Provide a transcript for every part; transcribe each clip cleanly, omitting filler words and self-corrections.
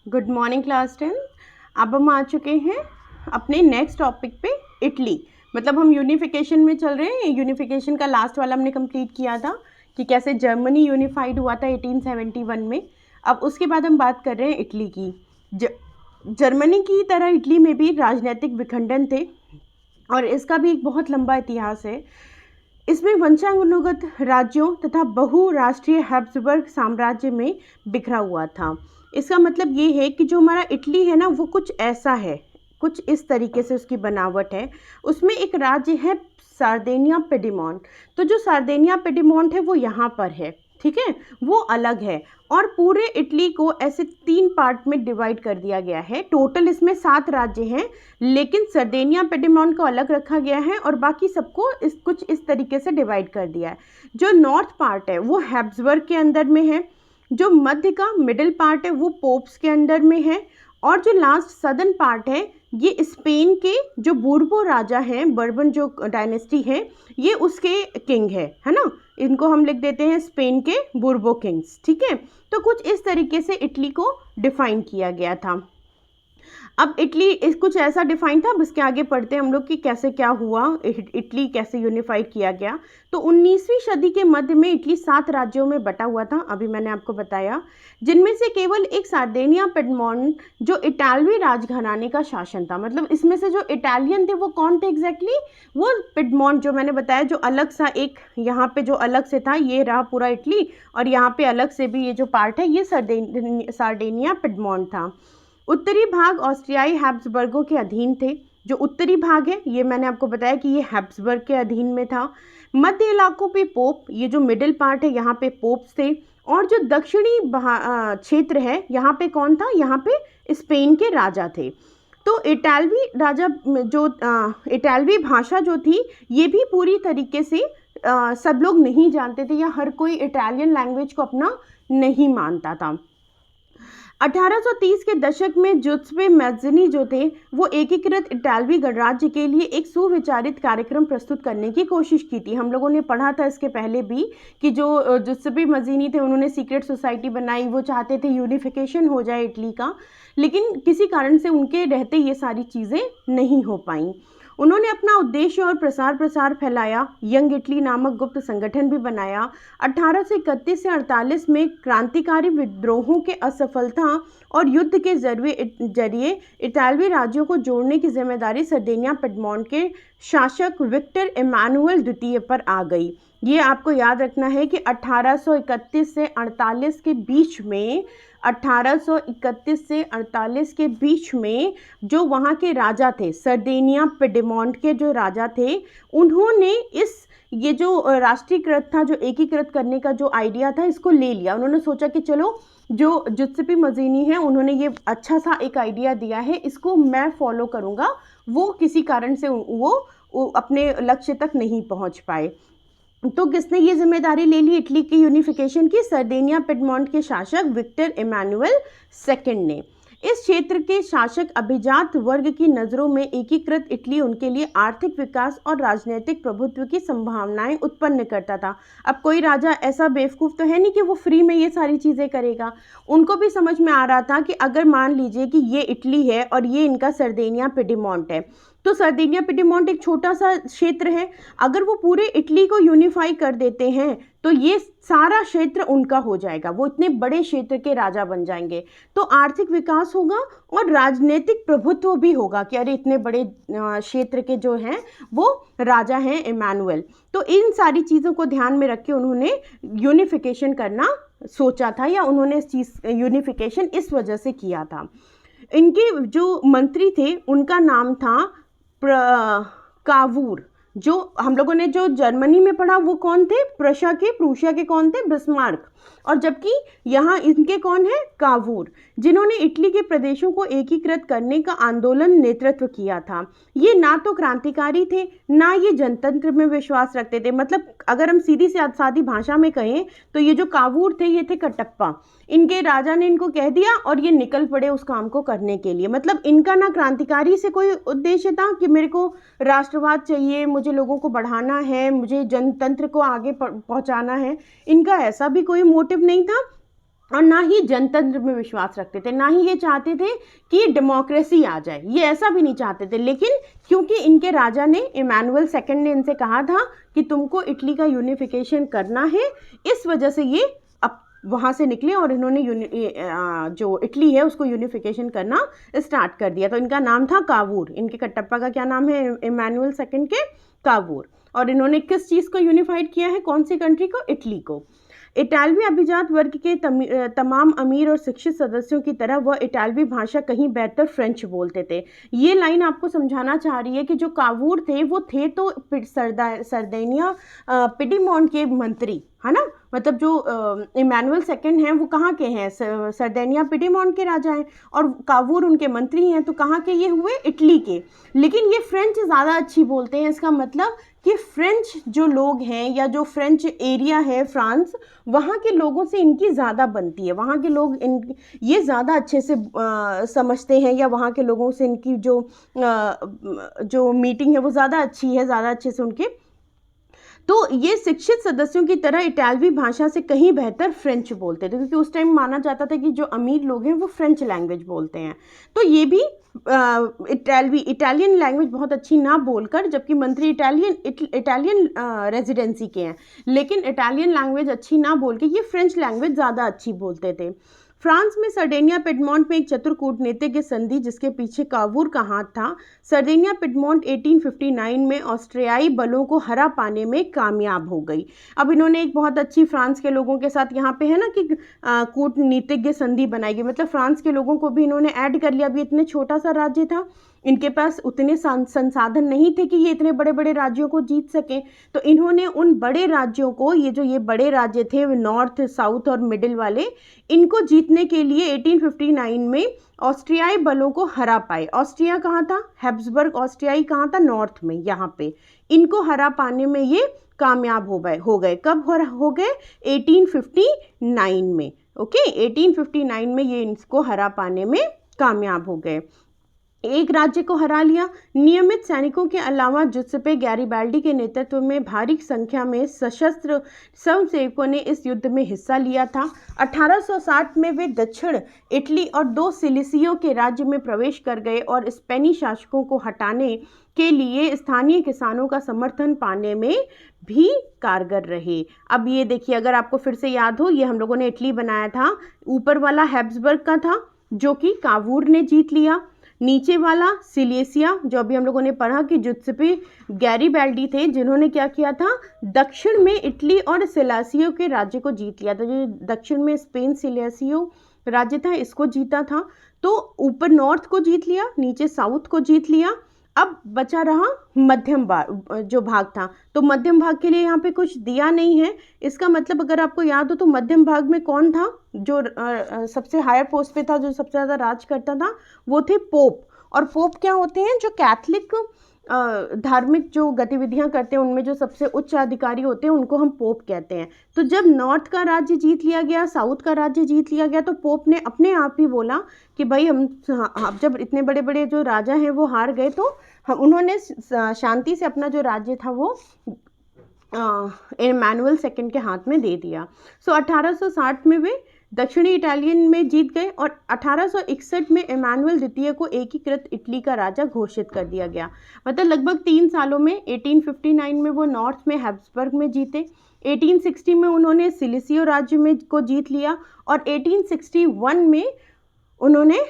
Good morning class 10। अब हम आ चुके हैं अपने नेक्स्ट टॉपिक पे, इटली। मतलब हम यूनिफिकेशन में चल रहे हैं। यूनिफिकेशन का लास्ट वाला हमने कंप्लीट किया था कि कैसे जर्मनी यूनिफाइड हुआ था 1871 में। अब उसके बाद हम बात कर रहे हैं इटली की। जर्मनी की तरह इटली में भी राजनीतिक विखंडन थे और इसका भी एक बहुत लंबा इतिहास है। इसमें वंशानुगत राज्यों तथा बहुराष्ट्रीय हैब्सबर्ग साम्राज्य में बिखरा हुआ था। इसका मतलब ये है कि जो हमारा इटली है ना, वो कुछ ऐसा है, कुछ इस तरीके से उसकी बनावट है। उसमें एक राज्य है सार्देनिया पेडिमोंट। तो जो सार्देनिया पेडिमोंट है वो यहाँ पर है, ठीक है, वो अलग है। और पूरे इटली को ऐसे 3 पार्ट में डिवाइड कर दिया गया है। टोटल इसमें 7 राज्य हैं, लेकिन सार्देनिया पेडिमोंट को अलग रखा गया है और बाकी सबको कुछ इस तरीके से डिवाइड कर दिया है। जो नॉर्थ पार्ट है वो हैब्सबर्ग के अंदर में है, जो मध्य का मिडिल पार्ट है वो पोप्स के अंडर में है, और जो लास्ट सदर्न पार्ट है ये स्पेन के जो बूर्बो राजा हैं, बर्बन जो डायनेस्टी है, ये उसके किंग है ना। इनको हम लिख देते हैं स्पेन के बूर्बो किंग्स, ठीक है। तो कुछ इस तरीके से इटली को डिफाइन किया गया था। अब इटली कुछ ऐसा डिफाइन था। अब इसके आगे पढ़ते हैं हम लोग कि कैसे क्या हुआ, इटली कैसे यूनिफाइड किया गया। तो 19वीं सदी के मध्य में इटली 7 राज्यों में बटा हुआ था, अभी मैंने आपको बताया, जिनमें से केवल एक सार्देनिया पेडमोंट जो इटालवी राजघराने का शासन था। मतलब इसमें से जो इटालियन थे वो कौन थे एग्जैक्टली, वो पेडमोंट जो मैंने बताया, जो अलग सा एक यहाँ पे जो अलग से था, ये रहा पूरा इटली, और यहाँ पे अलग से भी ये जो पार्ट है ये सार्देनिया पेडमोंट था। उत्तरी भाग ऑस्ट्रियाई हैब्सबर्गों के अधीन थे। जो उत्तरी भाग है ये मैंने आपको बताया कि ये हैब्सबर्ग के अधीन में था। मध्य इलाकों पे पोप, ये जो मिडिल पार्ट है यहाँ पे पोप्स थे, और जो दक्षिणी क्षेत्र है यहाँ पे कौन था, यहाँ पे स्पेन के राजा थे। तो इटालवी राजा जो इटालवी भाषा जो थी ये भी पूरी तरीके से सब लोग नहीं जानते थे, या हर कोई इटालियन लैंग्वेज को अपना नहीं मानता था। 1830 के दशक में जुत्सपे मैज़नी जो थे वो एकीकृत इटालवी गणराज्य के लिए एक सुविचारित कार्यक्रम प्रस्तुत करने की कोशिश की थी। हम लोगों ने पढ़ा था इसके पहले भी कि जो जुत्सपे मैज़नी थे उन्होंने सीक्रेट सोसाइटी बनाई, वो चाहते थे यूनिफिकेशन हो जाए इटली का, लेकिन किसी कारण से उनके रहते ये सारी चीज़ें नहीं हो पाई। उन्होंने अपना उद्देश्य और प्रसार फैलाया, यंग इटली नामक गुप्त संगठन भी बनाया। 1831 से 48 में क्रांतिकारी विद्रोहों के असफलता और युद्ध के जरिए इटालवी राज्यों को जोड़ने की जिम्मेदारी सार्देनिया पेडमोंट के शासक विक्टर इमानुएल द्वितीय पर आ गई। ये आपको याद रखना है कि 1831 से 48 के बीच में 1831 से 48 के बीच में जो वहाँ के राजा थे, सार्देनिया पेडिमोंट के जो राजा थे, उन्होंने ये जो राष्ट्रीयकृत था, जो एकीकृत करने का जो आइडिया था, इसको ले लिया। उन्होंने सोचा कि चलो जो जुत्सपे मैज़नी है उन्होंने ये अच्छा सा एक आइडिया दिया है, इसको मैं फॉलो करूँगा। वो किसी कारण से वो अपने लक्ष्य तक नहीं पहुँच पाए। तो किसने ये जिम्मेदारी ले ली इटली की यूनिफिकेशन की? सार्देनिया पेडमोंट के शासक विक्टर इमानुएल सेकंड ने। इस क्षेत्र के शासक अभिजात वर्ग की नज़रों में एकीकृत इटली उनके लिए आर्थिक विकास और राजनीतिक प्रभुत्व की संभावनाएं उत्पन्न करता था। अब कोई राजा ऐसा बेवकूफ़ तो है नहीं कि वो फ्री में ये सारी चीज़ें करेगा। उनको भी समझ में आ रहा था कि अगर मान लीजिए कि ये इटली है और ये इनका सार्देनिया पेडिमोंट है, तो सार्देनिया पेडिमोंट एक छोटा सा क्षेत्र है, अगर वो पूरे इटली को यूनिफाई कर देते हैं तो ये सारा क्षेत्र उनका हो जाएगा, वो इतने बड़े क्षेत्र के राजा बन जाएंगे। तो आर्थिक विकास होगा और राजनीतिक प्रभुत्व भी होगा कि अरे इतने बड़े क्षेत्र के जो हैं वो राजा हैं इमानुएल। तो इन सारी चीज़ों को ध्यान में रख के उन्होंने यूनिफिकेशन करना सोचा था, या उन्होंने इस चीज़ यूनिफिकेशन इस वजह से किया था। इनके जो मंत्री थे उनका नाम था कावूर। जो हम लोगों ने जो जर्मनी में पढ़ा वो कौन थे? प्रूशिया के कौन थे? बिस्मार्क। और जबकि यहाँ इनके कौन है? कावूर, जिन्होंने इटली के प्रदेशों को एकीकृत करने का आंदोलन नेतृत्व किया था। ये ना तो क्रांतिकारी थे, ना ये जनतंत्र में विश्वास रखते थे। मतलब अगर हम सीधी से सादी भाषा में कहें तो ये जो कावूर थे ये थे कटप्पा। इनके राजा ने इनको कह दिया और ये निकल पड़े उस काम को करने के लिए। मतलब इनका ना क्रांतिकारी से कोई उद्देश्य था कि मेरे को राष्ट्रवाद चाहिए, मुझे लोगों को बढ़ाना है, मुझे जनतंत्र को आगे पहुंचाना है, इनका ऐसा भी कोई मोटिव नहीं था। और ना ही जनतंत्र में विश्वास रखते थे, ना ही ये चाहते थे कि डेमोक्रेसी आ जाए, ये ऐसा भी नहीं चाहते थे। लेकिन क्योंकि इनके राजा ने, इमैनुअल सेकंड ने इनसे कहा था कि तुमको इटली का यूनिफिकेशन करना है, इस वजह से ये अब वहाँ से निकले और इन्होंने जो इटली है उसको यूनिफिकेशन करना स्टार्ट कर दिया। तो इनका नाम था कावूर। इनके कटप्पा का क्या नाम है? इमैनुअल सेकंड के कावूर। और इन्होंने किस चीज़ को यूनिफाइड किया है? कौन सी कंट्री को? इटली को। इटालवी अभिजात वर्ग के तमाम अमीर और शिक्षित सदस्यों की तरह वह इटालवी भाषा कहीं बेहतर फ्रेंच बोलते थे। ये लाइन आपको समझाना चाह रही है कि जो कावूर थे वो थे तो सरदेनिया पिडीमोंट के मंत्री, है ना। मतलब जो इमैनुअल सेकंड हैं वो कहाँ के हैं? सरदेनिया पिडीमोंट के राजा हैं, और कावूर उनके मंत्री हैं। तो कहाँ के ये हुए? इटली के। लेकिन ये फ्रेंच ज़्यादा अच्छी बोलते हैं। इसका मतलब कि फ्रेंच जो लोग हैं या जो फ्रेंच एरिया है फ्रांस, वहाँ के लोगों से इनकी ज़्यादा बनती है। वहाँ के लोग ये ज़्यादा अच्छे से समझते हैं, या वहाँ के लोगों से इनकी जो मीटिंग है वो ज़्यादा अच्छी है, ज़्यादा अच्छे से उनके। तो ये शिक्षित सदस्यों की तरह इटालवी भाषा से कहीं बेहतर फ्रेंच बोलते थे, क्योंकि उस टाइम माना जाता था कि जो अमीर लोग हैं वो फ्रेंच लैंग्वेज बोलते हैं। तो ये भी इटालियन लैंग्वेज बहुत अच्छी ना बोलकर, जबकि मंत्री इटालियन रेजिडेंसी के हैं, लेकिन इटालियन लैंग्वेज अच्छी ना बोल के ये फ्रेंच लैंग्वेज ज़्यादा अच्छी बोलते थे। फ्रांस में सरडेनिया पिडमोंट में एक चतुर कूटनीतिज्ञ संधि जिसके पीछे कावूर का हाथ था। सरडेनिया पिडमोंट 1859 में ऑस्ट्रियाई बलों को हरा पाने में कामयाब हो गई। अब इन्होंने एक बहुत अच्छी फ्रांस के लोगों के साथ यहाँ पे है ना कि कूटनीतिज्ञ संधि बनाई गई, मतलब फ्रांस के लोगों को भी इन्होंने ऐड कर लिया। अभी इतने छोटा सा राज्य था, इनके पास उतने संसाधन नहीं थे कि ये इतने बड़े बड़े राज्यों को जीत सकें। तो इन्होंने उन बड़े राज्यों को, ये बड़े राज्य थे नॉर्थ, साउथ और मिडिल वाले, इनको जीतने के लिए 1859 में ऑस्ट्रियाई बलों को हरा पाए। ऑस्ट्रिया कहाँ था? हैब्सबर्ग ऑस्ट्रियाई कहाँ था? नॉर्थ में। यहाँ पे इनको हरा पाने में ये कामयाब हो गए। कब हो गए? 1859 में। ओके, 1859 में ये इनको हरा पाने में कामयाब हो गए। एक राज्य को हरा लिया। नियमित सैनिकों के अलावा जुत्सेपे गैरिबाल्डी के नेतृत्व में भारी संख्या में सशस्त्र स्वयंसेवकों ने इस युद्ध में हिस्सा लिया था। 1860 में वे दक्षिण इटली और 2 सिलिसियों के राज्य में प्रवेश कर गए और स्पेनी शासकों को हटाने के लिए स्थानीय किसानों का समर्थन पाने में भी कारगर रहे। अब ये देखिए, अगर आपको फिर से याद हो, ये हम लोगों ने इटली बनाया था। ऊपर वाला हैब्सबर्ग का था जो कि कावूर ने जीत लिया। नीचे वाला सिलेसिया, जो अभी हम लोगों ने पढ़ा कि जुत्सेपे गैरिबाल्डी थे जिन्होंने क्या किया था? दक्षिण में इटली और सिलेसियो के राज्य को जीत लिया था। जो दक्षिण में स्पेन सिलेसियो राज्य था इसको जीता था। तो ऊपर नॉर्थ को जीत लिया, नीचे साउथ को जीत लिया। अब बचा रहा मध्यम जो भाग था। तो मध्यम भाग के लिए यहाँ पे कुछ दिया नहीं है। इसका मतलब अगर आपको याद हो तो मध्यम भाग में कौन था जो सबसे हायर पोस्ट पे था, जो सबसे ज़्यादा राज करता था? वो थे पोप। और पोप क्या होते हैं? जो कैथलिक धार्मिक जो गतिविधियां करते हैं उनमें जो सबसे उच्च अधिकारी होते हैं उनको हम पोप कहते हैं। तो जब नॉर्थ का राज्य जीत लिया गया, साउथ का राज्य जीत लिया गया, तो पोप ने अपने आप ही बोला कि भाई हम जब इतने बड़े बड़े जो राजा हैं वो हार गए, तो उन्होंने शांति से अपना जो राज्य था वो इमैनुअल सेकंड के हाथ में दे दिया। सो 1860 में वे दक्षिणी इटालियन में जीत गए और 1861 में इमैनुअल द्वितीय को एकीकृत इटली का राजा घोषित कर दिया गया। मतलब लगभग 3 सालों में 1859 में वो नॉर्थ में हैब्सबर्ग में जीते, 1860 में उन्होंने सिलिसियो राज्य में को जीत लिया और 1861 में उन्होंने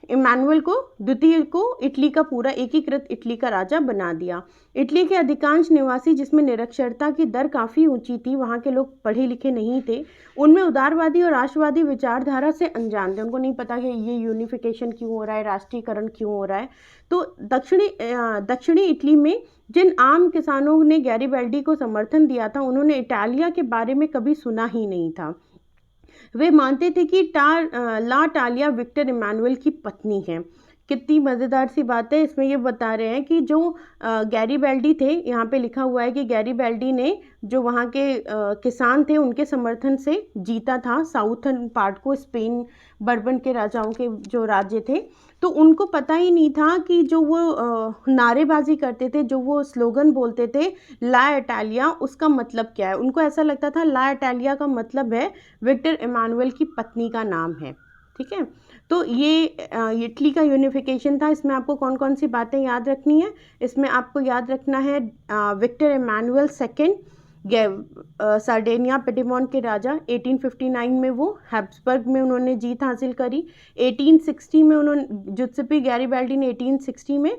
इमैनुअल को द्वितीय को इटली का पूरा एकीकृत इटली का राजा बना दिया। इटली के अधिकांश निवासी, जिसमें निरक्षरता की दर काफ़ी ऊंची थी, वहाँ के लोग पढ़े लिखे नहीं थे, उनमें उदारवादी और राष्ट्रवादी विचारधारा से अनजान थे। उनको नहीं पता कि ये यूनिफिकेशन क्यों हो रहा है, राष्ट्रीयकरण क्यों हो रहा है। तो दक्षिणी इटली में जिन आम किसानों ने गैरिबाल्डी को समर्थन दिया था, उन्होंने इटालिया के बारे में कभी सुना ही नहीं था। वे मानते थे कि ला टालिया विक्टर इमैनुअल की पत्नी है। कितनी मज़ेदार सी बात है। इसमें ये बता रहे हैं कि जो गैरीबल्डी थे, यहाँ पे लिखा हुआ है कि गैरीबल्डी ने जो वहाँ के किसान थे उनके समर्थन से जीता था साउथर्न पार्ट को, स्पेन बर्बन के राजाओं के जो राज्य थे। तो उनको पता ही नहीं था कि जो वो नारेबाजी करते थे, जो वो स्लोगन बोलते थे ला इटालिया, उसका मतलब क्या है। उनको ऐसा लगता था ला इटालिया का मतलब है विक्टर इमानुएल की पत्नी का नाम है। ठीक है, तो ये इटली का यूनिफिकेशन था। इसमें आपको कौन कौन सी बातें याद रखनी है। इसमें आपको याद रखना है विक्टर इमानुएल सेकेंड सार्डेनिया पिडीमोंट के राजा, 1859 में वो हैब्सबर्ग में उन्होंने जीत हासिल करी। 1860 में उन्होंने जुत्सेपी गैरीबल्डी ने 1860 में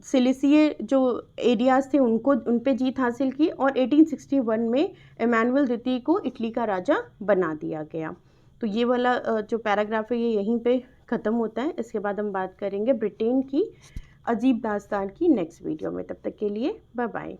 सिलिसिए जो एरियाज थे उन पे जीत हासिल की, और 1861 में इमानुएल द्वितीय को इटली का राजा बना दिया गया। तो ये वाला जो पैराग्राफ है ये यहीं पे ख़त्म होता है। इसके बाद हम बात करेंगे ब्रिटेन की अजीब दास्तान की नेक्स्ट वीडियो में। तब तक के लिए बाय बाय।